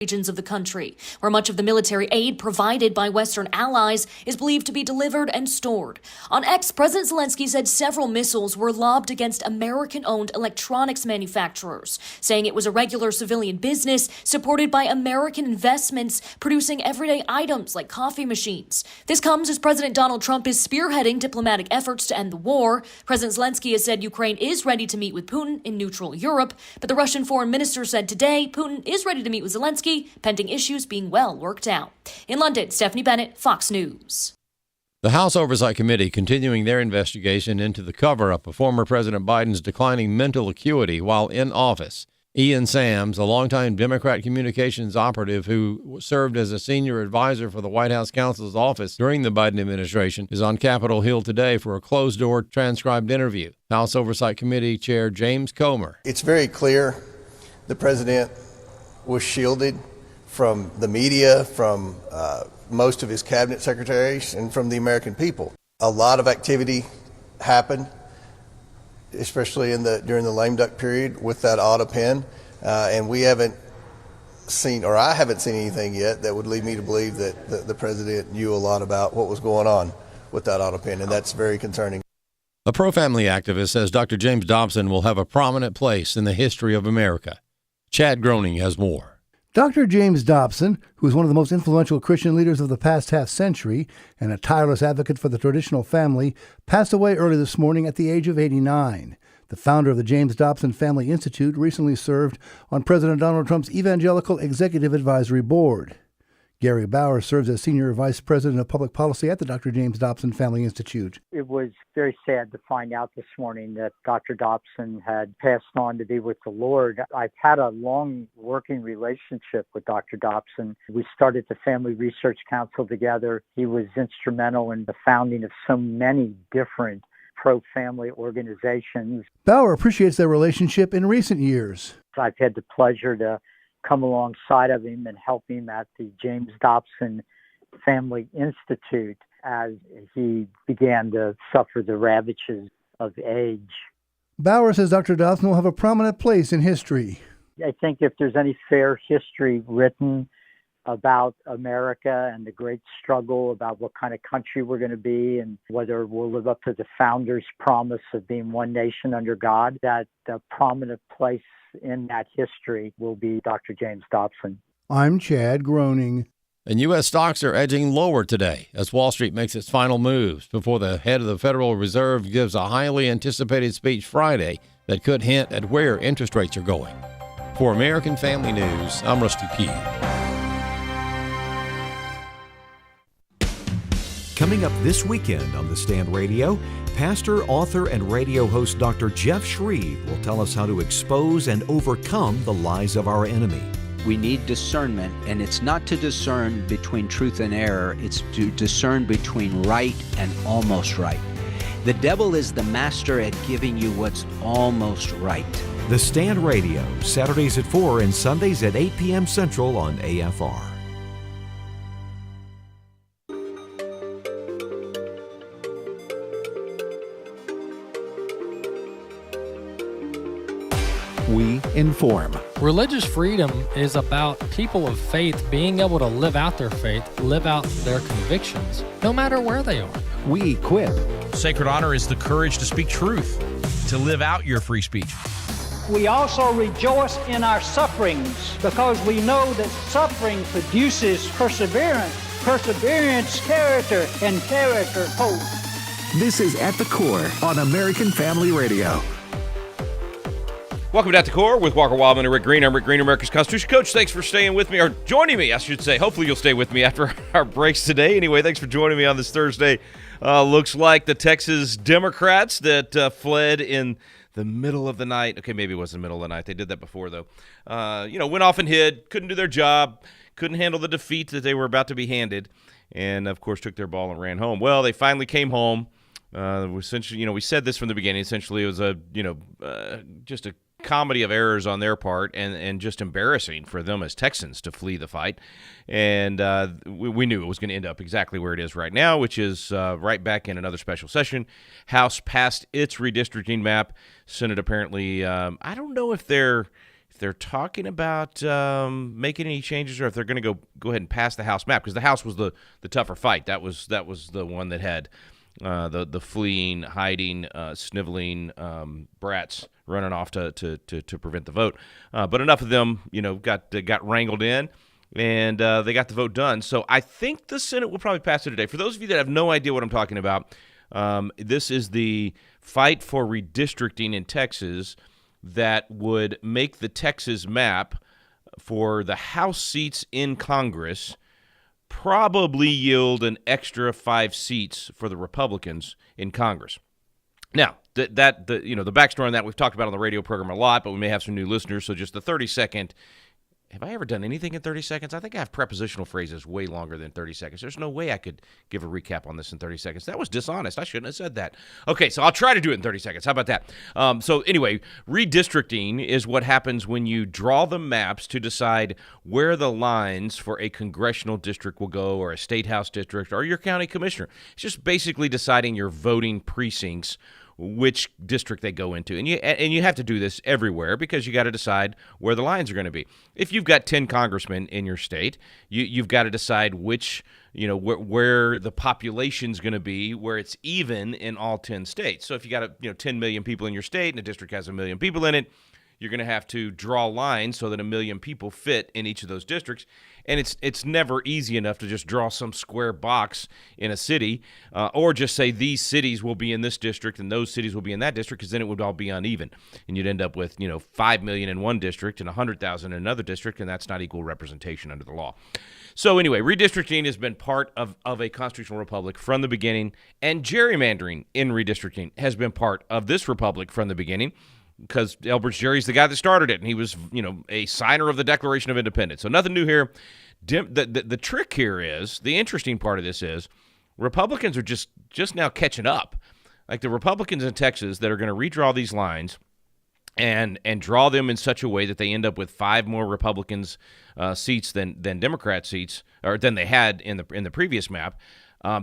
regions of the country, where much of the military aid provided by Western allies is believed to be delivered and stored. On X, President Zelensky said several missiles were lobbed against American-owned electronics manufacturers, saying it was a regular civilian business supported by American investments producing everyday items like coffee machines. This comes as President Donald Trump is spearheading diplomatic efforts to end the war. President Zelensky has said Ukraine is ready to meet with Putin in neutral Europe, but the Russian foreign minister said today Putin is ready to meet with Zelensky, pending issues being well worked out. In London, Stephanie Bennett, Fox News. The House Oversight Committee continuing their investigation into the cover-up of former President Biden's declining mental acuity while in office. Ian Sams, a longtime Democrat communications operative who served as a senior advisor for the White House counsel's office during the Biden administration, is on Capitol Hill today for a closed-door transcribed interview. House Oversight Committee Chair James Comer. It's very clear the president was shielded from the media, from most of his cabinet secretaries, and from the American people. A lot of activity happened, especially during the lame duck period with that auto pen, and we haven't seen, or I haven't seen anything yet that would lead me to believe that the president knew a lot about what was going on with that auto pen, and that's very concerning. A pro-family activist says Dr. James Dobson will have a prominent place in the history of America. Chad Groening has more. Dr. James Dobson, who is one of the most influential Christian leaders of the past half-century and a tireless advocate for the traditional family, passed away early this morning at the age of 89. The founder of the James Dobson Family Institute recently served on President Donald Trump's Evangelical Executive Advisory Board. Gary Bauer serves as Senior Vice President of Public Policy at the Dr. James Dobson Family Institute. It was very sad to find out this morning that Dr. Dobson had passed on to be with the Lord. I've had a long working relationship with Dr. Dobson. We started the Family Research Council together. He was instrumental in the founding of so many different pro-family organizations. Bauer appreciates their relationship in recent years. I've had the pleasure to come alongside of him and help him at the James Dobson Family Institute as he began to suffer the ravages of age. Bauer says Dr. Dobson will have a prominent place in history. I think if there's any fair history written about America and the great struggle about what kind of country we're going to be and whether we'll live up to the founders' promise of being one nation under God, that the prominent place in that history will be Dr. James Dobson. I'm Chad Groening. And U.S. stocks are edging lower today as Wall Street makes its final moves before the head of the Federal Reserve gives a highly anticipated speech Friday that could hint at where interest rates are going. For American Family News, I'm Rusty Pugh. Coming up this weekend on The Stand Radio, pastor, author, and radio host Dr. Jeff Shreve will tell us how to expose and overcome the lies of our enemy. We need discernment, and it's not to discern between truth and error. It's to discern between right and almost right. The devil is the master at giving you what's almost right. The Stand Radio, Saturdays at 4 and Sundays at 8 p.m. Central on AFR. We inform. Religious freedom is about people of faith being able to live out their faith, live out their convictions, no matter where they are. We equip. Sacred honor is the courage to speak truth, to live out your free speech. We also rejoice in our sufferings because we know that suffering produces perseverance, perseverance, character, and character, hope. This is At the Core on American Family Radio. Welcome to At the Core with Walker Wildmon and Rick Green. I'm Rick Green, America's Constitution Coach. Thanks for staying with me, or joining me, I should say. Hopefully you'll stay with me after our breaks today. Anyway, thanks for joining me on this Thursday. Looks like the Texas Democrats that fled in the middle of the night. Okay, maybe it wasn't the middle of the night. They did that before, though. Went off and hid, couldn't do their job, couldn't handle the defeat that they were about to be handed, and, of course, took their ball and ran home. Well, they finally came home. Essentially, we said this from the beginning. Essentially, it was just a comedy of errors on their part and just embarrassing for them as Texans to flee the fight. And we knew it was going to end up exactly where it is right now, which is right back in another special session. House passed its redistricting map. Senate apparently, I don't know if they're they're talking about making any changes, or if they're going to go ahead and pass the House map, because the House was the tougher fight. That was the one that had the fleeing, hiding, sniveling brats running off to prevent the vote. But enough of them, got wrangled in, and they got the vote done. So I think the Senate will probably pass it today. For those of you that have no idea what I'm talking about, this is the fight for redistricting in Texas that would make the Texas map for the House seats in Congress probably yield an extra 5 seats for the Republicans in Congress. Now, the backstory on that we've talked about on the radio program a lot, but we may have some new listeners, so just the 30-second. Have I ever done anything in 30 seconds? I think I have prepositional phrases way longer than 30 seconds. There's no way I could give a recap on this in 30 seconds. That was dishonest. I shouldn't have said that. Okay, so I'll try to do it in 30 seconds. How about that? So anyway, redistricting is what happens when you draw the maps to decide where the lines for a congressional district will go, or a state house district, or your county commissioner. It's just basically deciding your voting precincts, which district they go into. And you have to do this everywhere, because you got to decide where the lines are going to be. If you've got 10 congressmen in your state, you've got to decide which, where the population's going to be, where it's even in all 10 states. So if you got 10 million people in your state and a district has 1 million people in it, you're going to have to draw lines so that 1 million people fit in each of those districts. And it's never easy enough to just draw some square box in a city, or just say these cities will be in this district and those cities will be in that district, because then it would all be uneven. And you'd end up with 5 million in one district and 100,000 in another district, and that's not equal representation under the law. So anyway, redistricting has been part of a constitutional republic from the beginning, and gerrymandering in redistricting has been part of this republic from the beginning, because Elbert Jerry's the guy that started it, and he was, a signer of the Declaration of Independence. So nothing new here. The trick here is, the interesting part of this is, Republicans are just now catching up. Like the Republicans in Texas that are going to redraw these lines and draw them in such a way that they end up with 5 more Republicans seats than Democrat seats, or than they had in the previous map.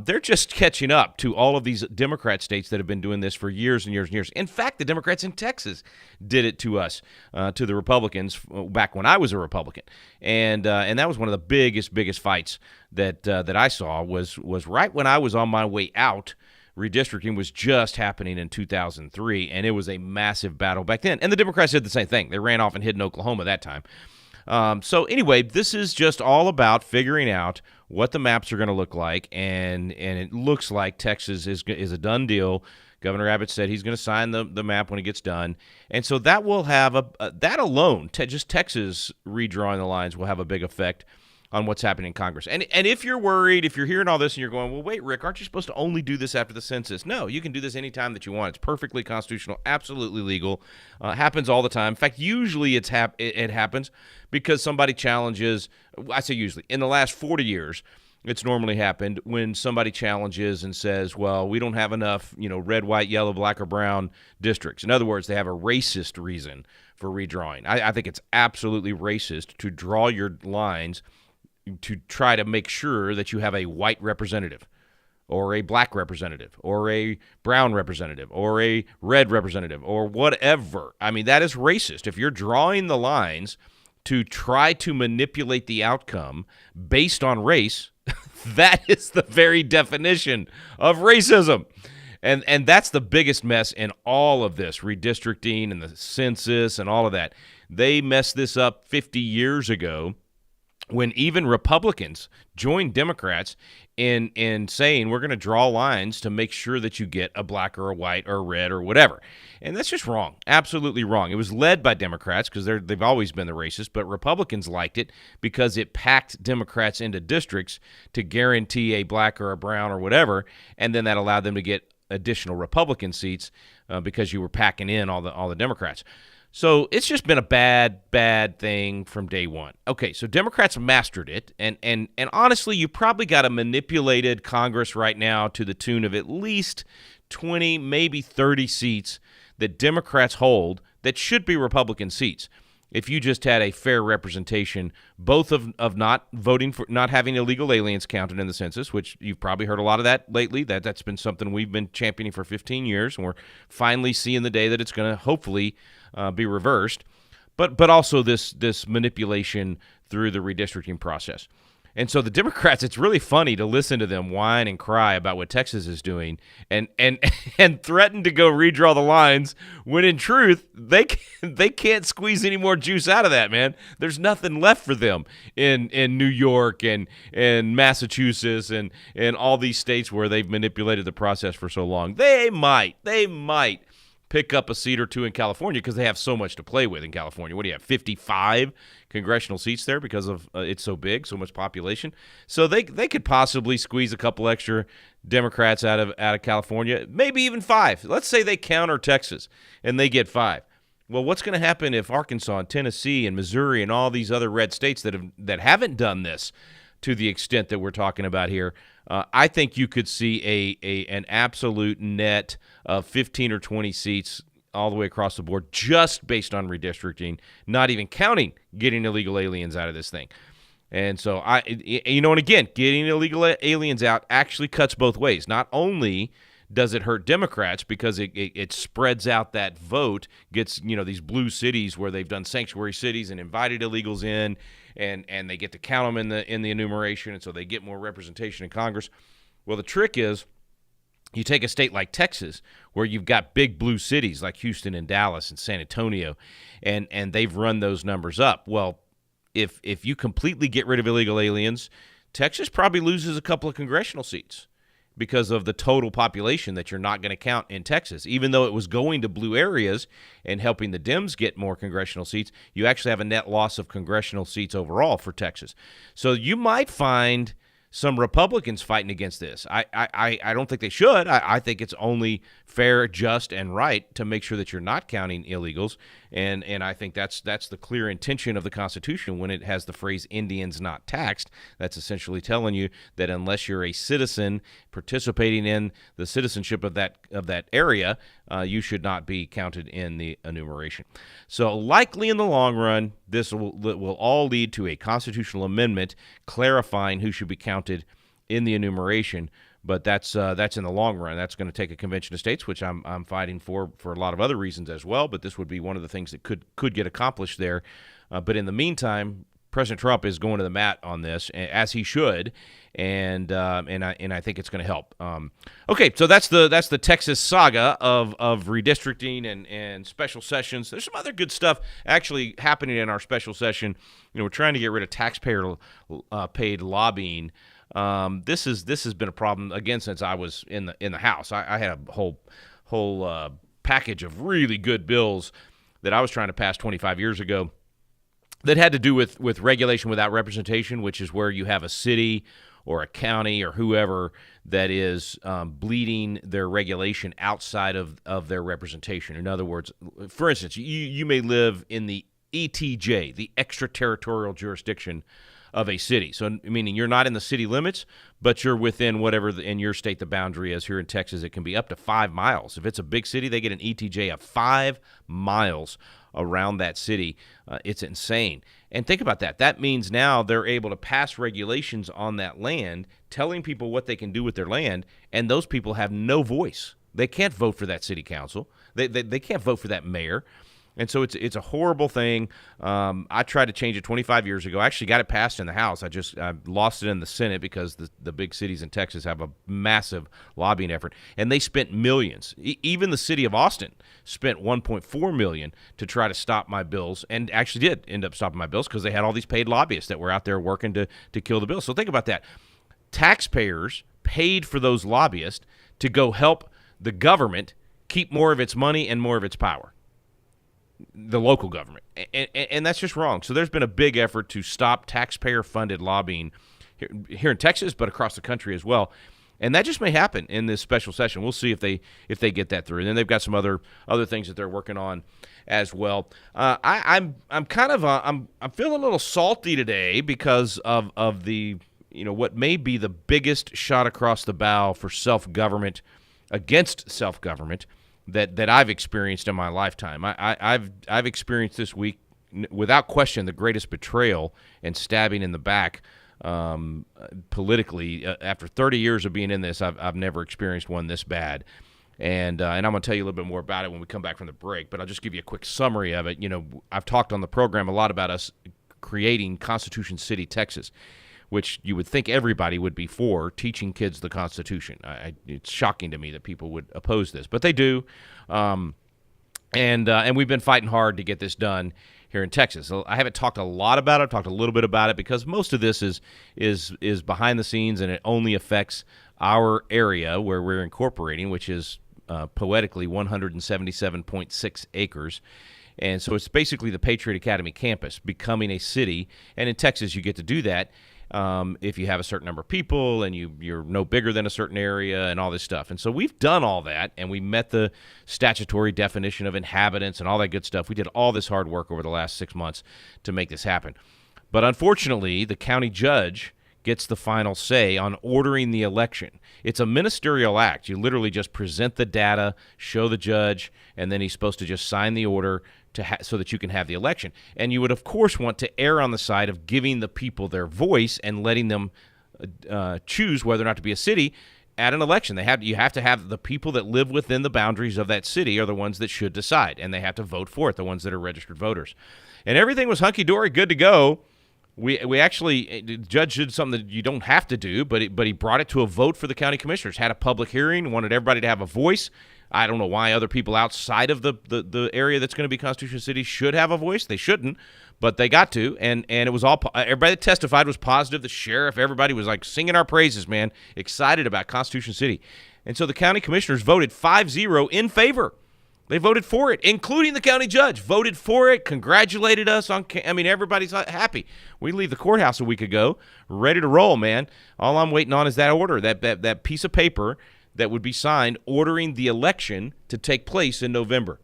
They're just catching up to all of these Democrat states that have been doing this for years and years and years. In fact, the Democrats in Texas did it to us, to the Republicans, back when I was a Republican, and that was one of the biggest fights that I saw was right when I was on my way out. Redistricting was just happening in 2003, and it was a massive battle back then. And the Democrats did the same thing. They ran off and hid in Oklahoma that time. So anyway, this is just all about figuring out what the maps are going to look like, and it looks like Texas is a done deal. Governor Abbott said he's going to sign the map when it gets done, and so that will have that alone, just Texas redrawing the lines will have a big effect on what's happening in Congress. And if you're worried, if you're hearing all this and you're going, well, wait, Rick, aren't you supposed to only do this after the census? No, you can do this anytime that you want. It's perfectly constitutional, absolutely legal. Happens all the time. In fact, usually it happens because somebody challenges. I say usually. In the last 40 years, it's normally happened when somebody challenges and says, well, we don't have enough, red, white, yellow, black, or brown districts. In other words, they have a racist reason for redrawing. I think it's absolutely racist to draw your lines to try to make sure that you have a white representative, or a black representative, or a brown representative, or a red representative, or whatever. I mean, that is racist. If you're drawing the lines to try to manipulate the outcome based on race, that is the very definition of racism. And that's the biggest mess in all of this, redistricting and the census and all of that. They messed this up 50 years ago, when even Republicans joined Democrats in saying we're going to draw lines to make sure that you get a black or a white or a red or whatever. And that's just wrong, absolutely wrong. It was led by Democrats because they've always been the racists, but Republicans liked it because it packed Democrats into districts to guarantee a black or a brown or whatever, and then that allowed them to get additional Republican seats because you were packing in all the Democrats. So it's just been a bad thing from day one. Okay, so Democrats mastered it, and honestly, you probably got a manipulated Congress right now to the tune of at least 20, maybe 30 seats that Democrats hold that should be Republican seats. If you just had a fair representation, both of not voting for, not having illegal aliens counted in the census, which you've probably heard a lot of that lately. That's been something we've been championing for 15 years, and we're finally seeing the day that it's going to hopefully be reversed. but also this manipulation through the redistricting process. And so the Democrats, it's really funny to listen to them whine and cry about what Texas is doing and threaten to go redraw the lines when in truth they can't squeeze any more juice out of that, man. There's nothing left for them in New York and Massachusetts and all these states where they've manipulated the process for so long. They might pick up a seat or two in California because they have so much to play with in California. What do you have, 55 congressional seats there because of it's so big, so much population? So they could possibly squeeze a couple extra Democrats out of California, maybe even 5. Let's say they counter Texas and they get 5. Well, what's going to happen if Arkansas and Tennessee and Missouri and all these other red states that haven't done this to the extent that we're talking about here? I think you could see an absolute net of 15 or 20 seats all the way across the board just based on redistricting, not even counting getting illegal aliens out of this thing. And so, and again, getting illegal aliens out actually cuts both ways. Not only does it hurt Democrats because it spreads out that vote, gets these blue cities where they've done sanctuary cities and invited illegals in, and they get to count them in the enumeration, and so they get more representation in Congress. Well, the trick is you take a state like Texas where you've got big blue cities like Houston and Dallas and San Antonio, and they've run those numbers up. Well, if you completely get rid of illegal aliens, Texas probably loses a couple of congressional seats because of the total population that you're not going to count in Texas. Even though it was going to blue areas and helping the Dems get more congressional seats, you actually have a net loss of congressional seats overall for Texas. So you might find some Republicans fighting against this. I don't think they should. I think it's only fair, just, and right to make sure that you're not counting illegals, and I think that's the clear intention of the Constitution when it has the phrase "Indians not taxed." That's essentially telling you that unless you're a citizen participating in the citizenship of that area, you should not be counted in the enumeration. So likely in the long run, this will all lead to a constitutional amendment clarifying who should be counted in the enumeration. But that's in the long run. That's going to take a convention of states, which I'm fighting for a lot of other reasons as well. But this would be one of the things that could get accomplished there. But in the meantime, President Trump is going to the mat on this, as he should, and I think it's going to help. Okay, so that's the Texas saga of redistricting and special sessions. There's some other good stuff actually happening in our special session. We're trying to get rid of taxpayer paid lobbying. This has been a problem again since I was in the House. I had a whole package of really good bills that I was trying to pass 25 years ago that had to do with regulation without representation, which is where you have a city or a county or whoever that is bleeding their regulation outside of their representation. In other words, for instance, you may live in the ETJ, the extraterritorial jurisdiction of a city. So meaning you're not in the city limits, but you're within whatever in your state the boundary is. Here in Texas, it can be up to 5 miles. If it's a big city, they get an ETJ of 5 miles around that city. It's insane. And think about that. That means now they're able to pass regulations on that land, telling people what they can do with their land, and those people have no voice. They can't vote for that city council. They can't vote for that mayor. And so it's a horrible thing. I tried to change it 25 years ago. I actually got it passed in the House. I lost it in the Senate because the big cities in Texas have a massive lobbying effort, and they spent millions. Even the city of Austin spent $1.4 million to try to stop my bills, and actually did end up stopping my bills because they had all these paid lobbyists that were out there working to kill the bill. So think about that. Taxpayers paid for those lobbyists to go help the government keep more of its money and more of its power. The local government, and that's just wrong. So there's been a big effort to stop taxpayer-funded lobbying here in Texas, but across the country as well. And that just may happen in this special session. We'll see if they get that through. And then they've got some other things that they're working on as well. I'm feeling a little salty today because of the what may be the biggest shot across the bow for self-government against self-government that I've experienced in my lifetime. I've experienced this week, without question, the greatest betrayal and stabbing in the back politically. After 30 years of being in this, I've never experienced one this bad. And I'm going to tell you a little bit more about it when we come back from the break, but I'll just give you a quick summary of it. You know, I've talked on the program a lot about us creating Constitution City, Texas, which you would think everybody would be for, teaching kids the Constitution. It's shocking to me that people would oppose this, but they do. And we've been fighting hard to get this done here in Texas. So I haven't talked a lot about it. I've talked a little bit about it because most of this is behind the scenes, and it only affects our area where we're incorporating, which is poetically 177.6 acres. And so it's basically the Patriot Academy campus becoming a city. And in Texas, you get to do that if you have a certain number of people and you're no bigger than a certain area and all this stuff. And so we've done all that, and we met the statutory definition of inhabitants and all that good stuff. We did all this hard work over the last 6 months to make this happen. But unfortunately, the county judge gets the final say on ordering the election. It's a ministerial act. You literally just present the data, show the judge, and then he's supposed to just sign the order so that you can have the election. And you would, of course, want to err on the side of giving the people their voice and letting them choose whether or not to be a city at an election. You have to have the people that live within the boundaries of that city are the ones that should decide, and they have to vote for it, the ones that are registered voters. And everything was hunky-dory, good to go. We actually, the judge did something that you don't have to do, but he brought it to a vote for the county commissioners, had a public hearing, wanted everybody to have a voice. I don't know why other people outside of the area that's going to be Constitution City should have a voice. They shouldn't, but they got to, and it was all, everybody that testified was positive. The sheriff, everybody was like singing our praises, man, excited about Constitution City. And so the county commissioners voted 5-0 in favor. They voted for it, including the county judge, voted for it, congratulated us everybody's happy. We leave the courthouse a week ago, ready to roll, man. All I'm waiting on is that order, that piece of paper that would be signed ordering the election to take place in November.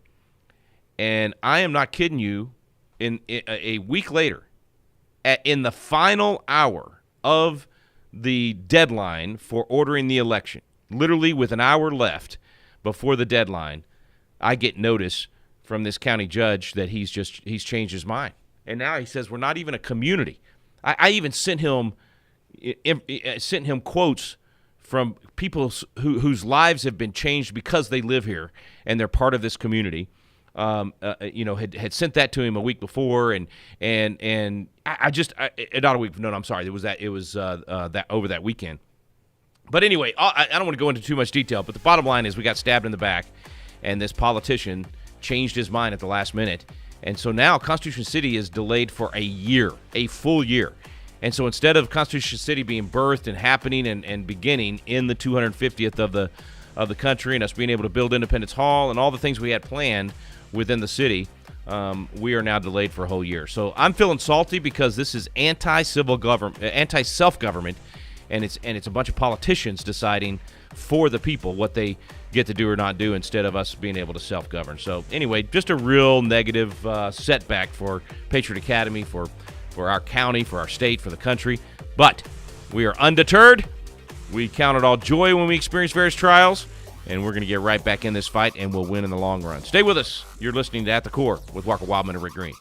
And I am not kidding you, in a week later, in the final hour of the deadline for ordering the election, literally with an hour left before the deadline, I get notice from this county judge that he's changed his mind. And now he says we're not even a community. I even sent him quotes from people whose lives have been changed because they live here and they're part of this community. Had sent that to him a week before, and not a week. No, I'm sorry. It was that over that weekend. But anyway, I don't want to go into too much detail. But the bottom line is we got stabbed in the back, and this politician changed his mind at the last minute. And so now Constitution City is delayed for a full year. And so instead of Constitution City being birthed and happening and beginning in the 250th of the country, and us being able to build Independence Hall and all the things we had planned within the city, we are now delayed for a whole year. So I'm feeling salty because this is anti-self-government, and it's a bunch of politicians deciding for the people what they get to do or not do instead of us being able to self-govern. So anyway, just a real negative setback for Patriot Academy, for our county, for our state, for the country. But we are undeterred. We count it all joy when we experience various trials, and we're going to get right back in this fight, and we'll win in the long run. Stay with us. You're listening to At the Core with Walker Wildmon and Rick Green.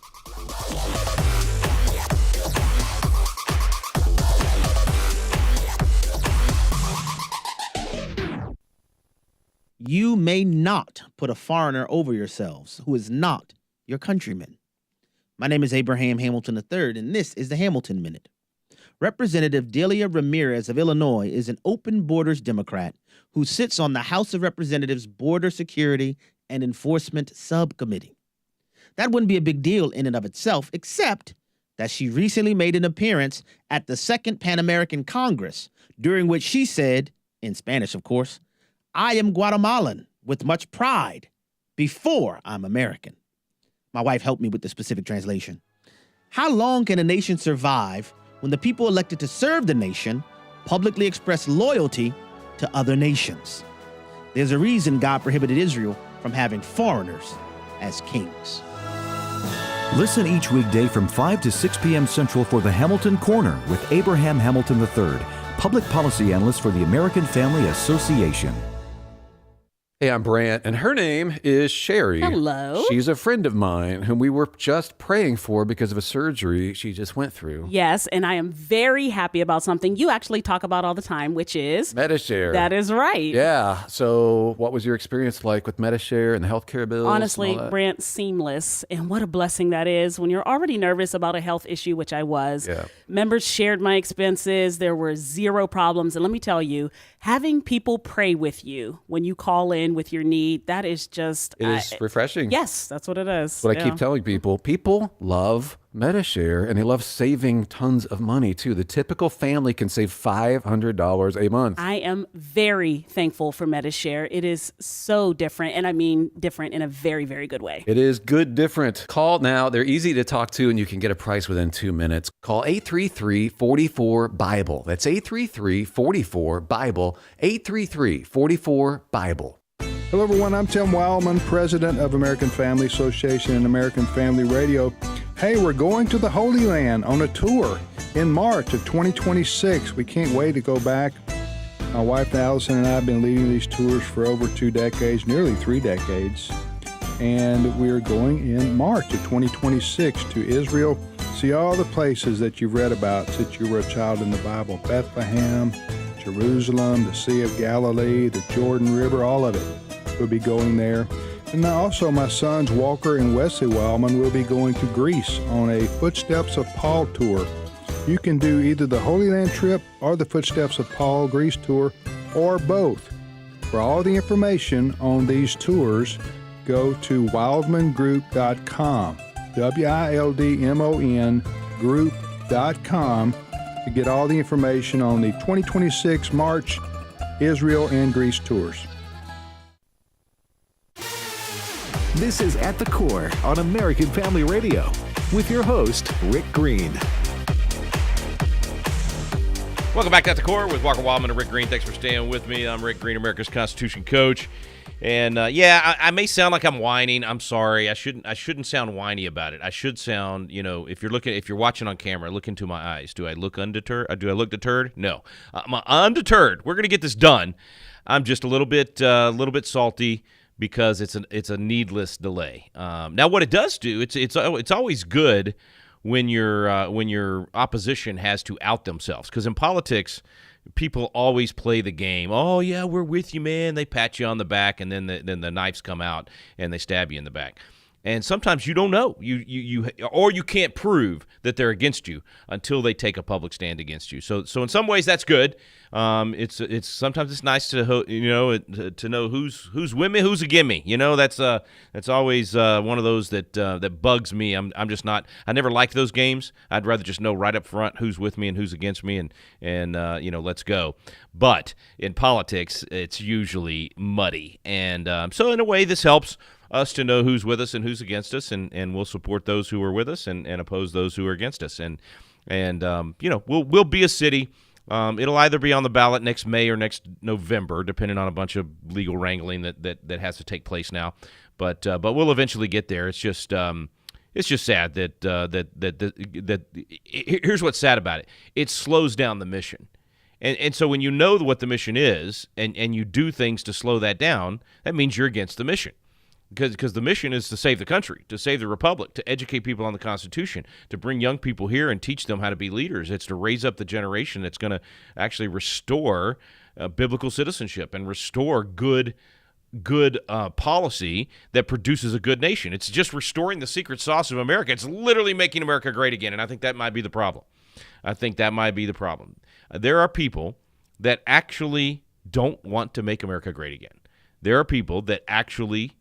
You may not put a foreigner over yourselves who is not your countryman. My name is Abraham Hamilton III, and this is the Hamilton Minute. Representative Delia Ramirez of Illinois is an open borders Democrat who sits on the House of Representatives Border Security and Enforcement Subcommittee. That wouldn't be a big deal in and of itself, except that she recently made an appearance at the Second Pan American Congress, during which she said, in Spanish of course, "I am Guatemalan with much pride before I'm American." My wife helped me with the specific translation. How long can a nation survive when the people elected to serve the nation publicly express loyalty to other nations? There's a reason God prohibited Israel from having foreigners as kings. Listen each weekday from 5 to 6 p.m. Central for the Hamilton Corner with Abraham Hamilton III, public policy analyst for the American Family Association. Hey, I'm Brant, and her name is Sherry. Hello. She's a friend of mine whom we were just praying for because of a surgery she just went through. Yes, and I am very happy about something you actually talk about all the time, which is Medishare. That is right. Yeah. So what was your experience like with Medishare and the healthcare bills? Honestly, Brant, seamless. And what a blessing that is when you're already nervous about a health issue, which I was. Yeah. Members shared my expenses. There were zero problems. And let me tell you, having people pray with you when you call in with your need, that is just... It is refreshing. Yes, that's what it is. What I keep telling people, people love Medishare, and they love saving tons of money, too. The typical family can save $500 a month. I am very thankful for Medishare. It is so different, and I mean different in a very, very good way. It is good different. Call now. They're easy to talk to, and you can get a price within 2 minutes. Call 833-44-BIBLE. That's 833-44-BIBLE. 833-44-BIBLE. Hello, everyone. I'm Tim Wildmon, president of American Family Association and American Family Radio. Hey, we're going to the Holy Land on a tour in March of 2026. We can't wait to go back. My wife Allison and I have been leading these tours for over 2 decades, nearly 3 decades. And we're going in March of 2026 to Israel. See all the places that you've read about since you were a child in the Bible. Bethlehem, Jerusalem, the Sea of Galilee, the Jordan River, all of it. We'll be going there. And also my sons Walker and Wesley Wildmon will be going to Greece on a Footsteps of Paul tour. You can do either the Holy Land trip or the Footsteps of Paul Greece tour, or both. For all the information on these tours, go to wildmongroup.com, WILDMON group.com, to get all the information on the 2026 March Israel and Greece tours. This is At the Core on American Family Radio with your host, Rick Green. Welcome back to At the Core with Walker Wildmon and Rick Green. Thanks for staying with me. I'm Rick Green, America's Constitution coach. And I may sound like I'm whining. I'm sorry. I shouldn't sound whiny about it. I should sound, if you're watching on camera, look into my eyes. Do I look undeterred? Do I look deterred? No, I'm undeterred. We're gonna get this done. I'm just a little bit salty because it's a needless delay. Now, what it does do, it's always good when your opposition has to out themselves, because in politics, people always play the game. Oh yeah, we're with you, man. They pat you on the back, and then the knives come out and they stab you in the back. And sometimes you don't know, or you can't prove that they're against you until they take a public stand against you. So in some ways that's good. It's sometimes it's nice to know who's with me, who's a gimme. That's always one of those that bugs me. I'm just not. I never like those games. I'd rather just know right up front who's with me and who's against me, and let's go. But in politics, it's usually muddy, and so in a way this helps us to know who's with us and who's against us, and we'll support those who are with us and oppose those who are against us. And we'll be a city. It'll either be on the ballot next May or next November, depending on a bunch of legal wrangling that has to take place now. But we'll eventually get there. It's just sad that here's what's sad about it. It slows down the mission. And so when you know what the mission is and you do things to slow that down, that means you're against the mission. Because the mission is to save the country, to save the republic, to educate people on the Constitution, to bring young people here and teach them how to be leaders. It's to raise up the generation that's going to actually restore biblical citizenship and restore good policy that produces a good nation. It's just restoring the secret sauce of America. It's literally making America great again, and I think that might be the problem. There are people that actually don't want to make America great again. There are people that actually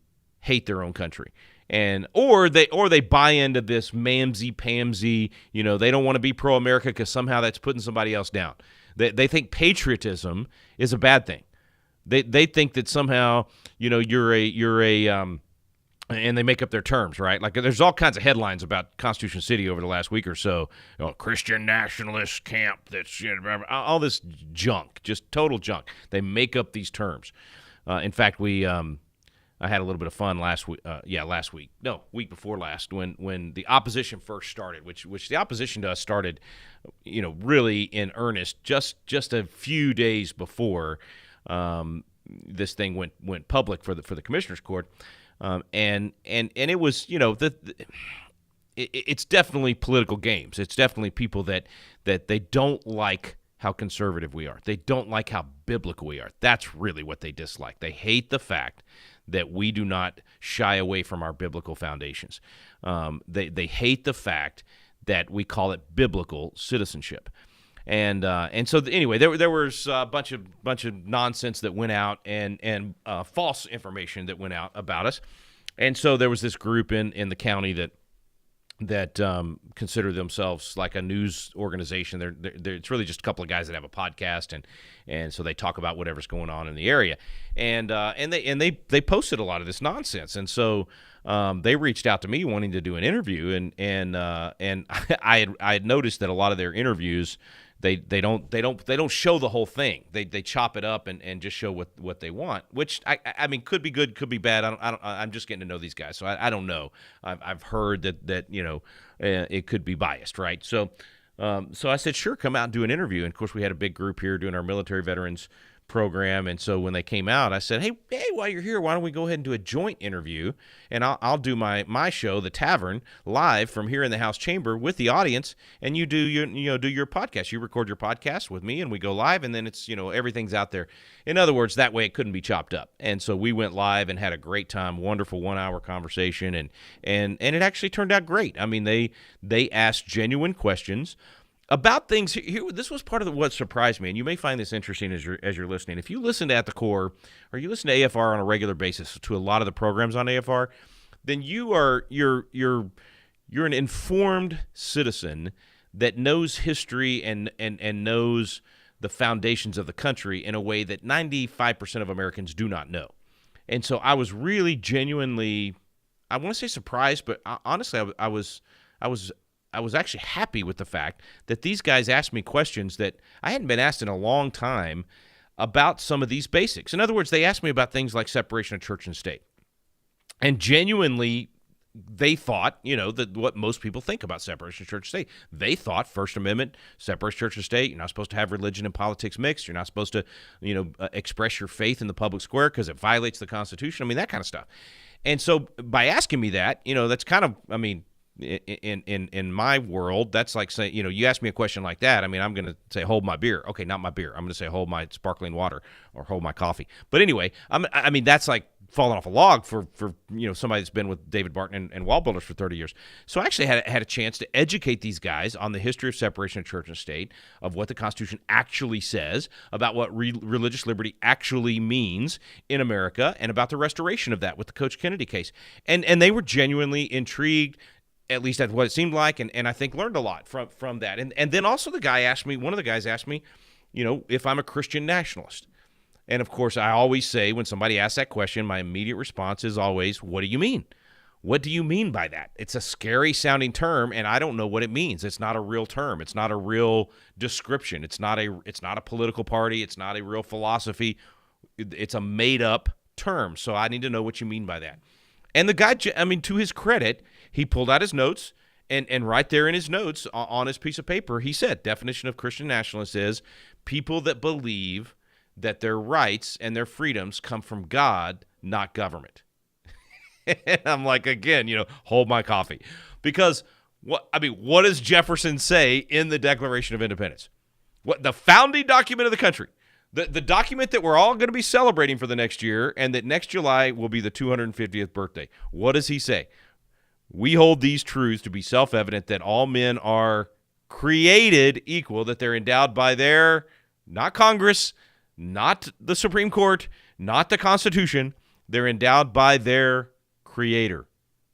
hate their own country, or they buy into this mamsy-pamsy, they don't want to be pro-America because somehow that's putting somebody else down. They think patriotism is a bad thing. They think that somehow, you're a and they make up their terms, right? Like there's all kinds of headlines about Constitution City over the last week or so. Christian nationalist camp, that's all this junk, just total junk. They make up these terms. In fact, I had a little bit of fun week before last, when the opposition first started, which the opposition to us started, really in earnest just a few days before this thing went public for the commissioner's court, and it was, it's definitely political games. It's definitely people that they don't like how conservative we are. They don't like how biblical we are. That's really what they dislike. They hate the fact that we do not shy away from our biblical foundations. They hate the fact that we call it biblical citizenship. And so anyway, there was a bunch of nonsense that went out and false information that went out about us. And so there was this group in the county that consider themselves like a news organization. They're it's really just a couple of guys that have a podcast, and so they talk about whatever's going on in the area, and they posted a lot of this nonsense, and so they reached out to me wanting to do an interview, and I had noticed that a lot of their interviews they don't show the whole thing. They chop it up and just show what they want, which I mean could be good, could be bad. I'm just getting to know these guys, so I don't know. I've heard that it could be biased, right? So I said sure, come out and do an interview. And of course we had a big group here doing our military veterans program, and so when they came out, I said, hey, while you're here, why don't we go ahead and do a joint interview, and I'll do my show, The Tavern, live from here in the House chamber with the audience, and you do your podcast. You record your podcast with me, and we go live, and then it's everything's out there. In other words, that way it couldn't be chopped up. And so we went live and had a great time, wonderful 1-hour conversation, and it actually turned out great. I mean, they asked genuine questions about things. Here, this was part of what surprised me, and you may find this interesting as you're listening. If you listen to At the Core, or you listen to AFR on a regular basis, to a lot of the programs on AFR, then you're an informed citizen that knows history and knows the foundations of the country in a way that 95% of Americans do not know. And so I was really genuinely, I want to say surprised, but honestly, I was actually happy with the fact that these guys asked me questions that I hadn't been asked in a long time about some of these basics. In other words, they asked me about things like separation of church and state. And genuinely, they thought, that what most people think about separation of church and state. They thought First Amendment, separation of church and state, you're not supposed to have religion and politics mixed. You're not supposed to, express your faith in the public square because it violates the Constitution. I mean, that kind of stuff. And so by asking me that, that's kind of, I mean, in my world, that's like saying, you ask me a question like that, I mean, I'm going to say, hold my beer. Okay, not my beer. I'm going to say, hold my sparkling water or hold my coffee. But anyway, I mean, that's like falling off a log for somebody that's been with David Barton and Wall Builders for 30 years. So I actually had a chance to educate these guys on the history of separation of church and state, of what the Constitution actually says, about what religious liberty actually means in America, and about the restoration of that with the Coach Kennedy case. And they were genuinely intrigued, at least that's what it seemed like, and I think learned a lot from that. And then also one of the guys asked me, if I'm a Christian nationalist. And of course, I always say when somebody asks that question, my immediate response is always, what do you mean? What do you mean by that? It's a scary sounding term, and I don't know what it means. It's not a real term. It's not a real description. It's not a political party. It's not a real philosophy. It's a made up term. So I need to know what you mean by that. And the guy, I mean, to his credit, he pulled out his notes, and right there in his notes on his piece of paper, he said, definition of Christian nationalist is people that believe that their rights and their freedoms come from God, not government. And I'm like, again, hold my coffee. Because what does Jefferson say in the Declaration of Independence? What the founding document of the country? The document that we're all going to be celebrating for the next year, and that next July will be the 250th birthday. What does he say? We hold these truths to be self-evident, that all men are created equal, that they're endowed by their, not Congress, not the Supreme Court, not the Constitution, they're endowed by their Creator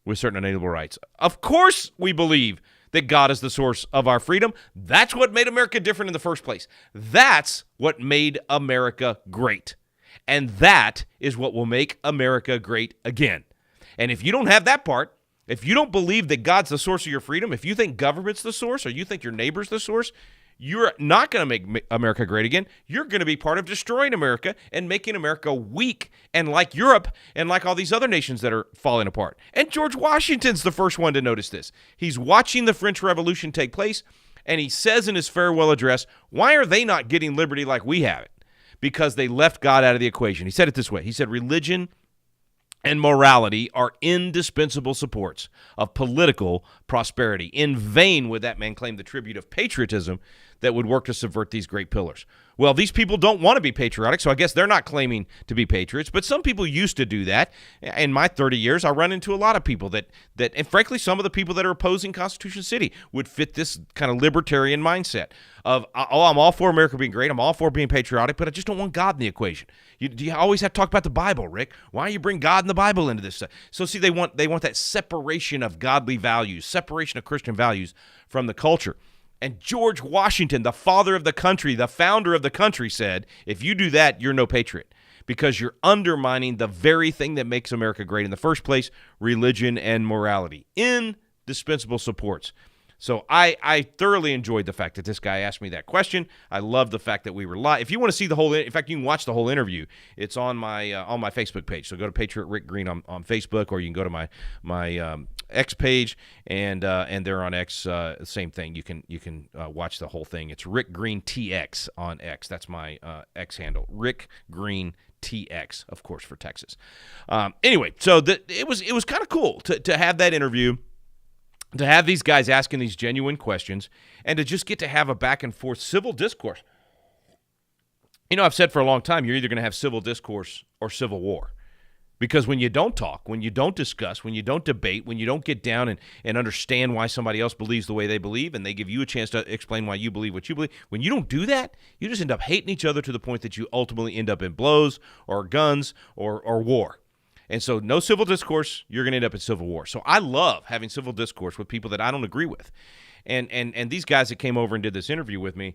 with certain unalienable rights. Of course we believe that God is the source of our freedom. That's what made America different in the first place. That's what made America great. And that is what will make America great again. And if you don't have that part, if you don't believe that God's the source of your freedom, if you think government's the source, or you think your neighbor's the source, you're not going to make America great again. You're going to be part of destroying America and making America weak, and like Europe and like all these other nations that are falling apart. And George Washington's the first one to notice this. He's watching the French Revolution take place, and he says in his farewell address, why are they not getting liberty like we have it? because they left God out of the equation. He said it this way. He said, religion and morality are indispensable supports of political prosperity. In vain would that man claim the tribute of patriotism that would work to subvert these great pillars. Well, these people don't want to be patriotic, so I guess they're not claiming to be patriots, but some people used to do that. In my 30 years, I run into a lot of people that and frankly, some of the people that are opposing Constitution City would fit this kind of libertarian mindset of, oh, I'm all for America being great, I'm all for being patriotic, but I just don't want God in the equation. You always have to talk about the Bible, Rick. Why do you bring God and the Bible into this stuff? So see, they want that separation of godly values, separation of Christian values from the culture. And George Washington, the father of the country, the founder of the country, said, if you do that, you're no patriot because you're undermining the very thing that makes America great in the first place, religion and morality. Indispensable supports. So I thoroughly enjoyed the fact that this guy asked me that question. I love the fact that we were live. If you want to see the whole, in fact, you can watch the whole interview. It's on my Facebook page. So go to Patriot Rick Green on Facebook, or you can go to my X page, and they're on X. Same thing. You can watch the whole thing. It's Rick Green TX on X. That's my X handle. Rick Green TX, of course, for Texas. Anyway, so it was kind of cool to have that interview. To have these guys asking these genuine questions and to just get to have a back and forth civil discourse. You know, I've said for a long time, you're either going to have civil discourse or civil war. Because when you don't talk, when you don't discuss, when you don't debate, when you don't get down and understand why somebody else believes the way they believe, and they give you a chance to explain why you believe what you believe, when you don't do that, you just end up hating each other to the point that you ultimately end up in blows or guns or war. And so no civil discourse, you're going to end up in civil war. So I love having civil discourse with people that I don't agree with. And these guys that came over and did this interview with me,